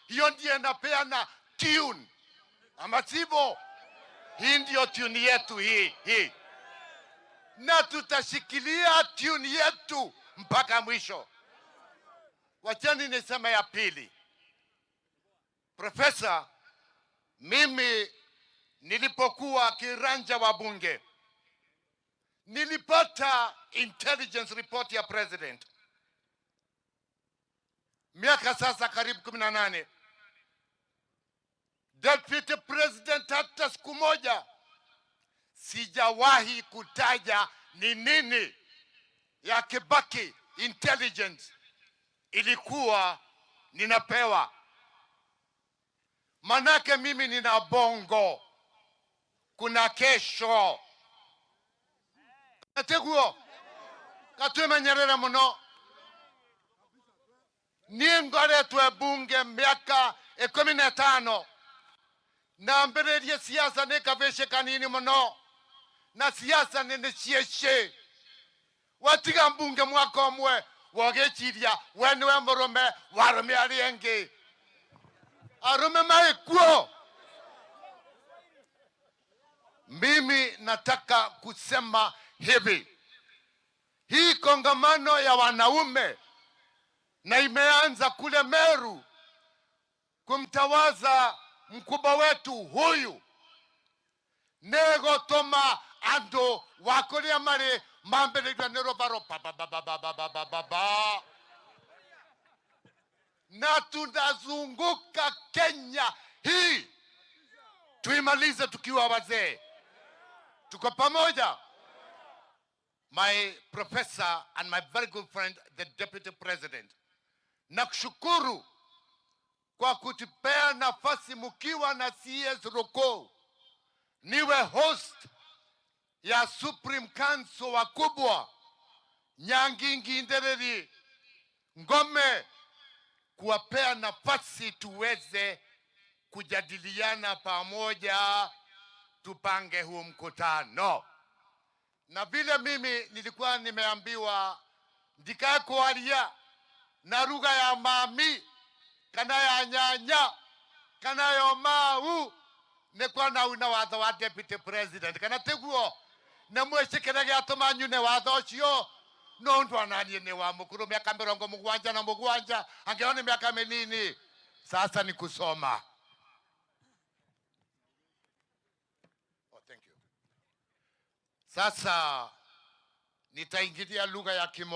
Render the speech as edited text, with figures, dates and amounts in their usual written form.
hiyo ndiyo inapeana tune. Ama sivyo? Hii ndiyo tune yetu hii. Na tutashikilia tune yetu mpaka mwisho. Wachani niseme ya pili. Profesa, mimi nilipokuwa kiranja wa bunge, nilipata intelligence report ya president. Miaka sasa karibu 18. Deputy President hata siku moja sijawahi kutaja ni nini ya Kibaki intelligence ilikuwa ninapewa. Manake mimi nina bongo. Kuna kesho. Nateguo. Katuwe Nyerere muno. Niengore tuwe bunge miaka 15. Na mbele siasa nekaveshe kanini muno. Na siasa nenesieshe. Watiga mbunge mwaka omwe. Wagechiria wenwe murume warume alienge. Arume maikuo. Mimi nataka kusema hivi. Hii kongamano ya wanaume na imeanza kule Meru kumtawaza mkubwa wetu huyu. Nego toma ando wakolia mare mambele kwa nero baro na tunazunguka Kenya hii. Tuimalize tukiwa wazee. Tuko pamoja. My professor and my very good friend, the Deputy President. Nakushukuru kwa kutupea nafasi mkiwa na CS Roko. Niwe host ya Supreme Council wakubwa. Nyangingi Ndereri Ngome, kuwapea nafasi tuweze kujadiliana pamoja, tupange huu mkutano. Na vile mimi nilikuwa nimeambiwa ndikae kualia na lugha ya mami, kana ya nyanya, kana ya mau, nekwa na una watho wa Deputy President. Kana teguo na mweshekere atoma nyune watho cio no ndo ananie ne wa mukuru miaka 77 angeone miaka menini. Sasa ni kusoma. Thank you. Sasa nitaingilia lugha ya Kimo.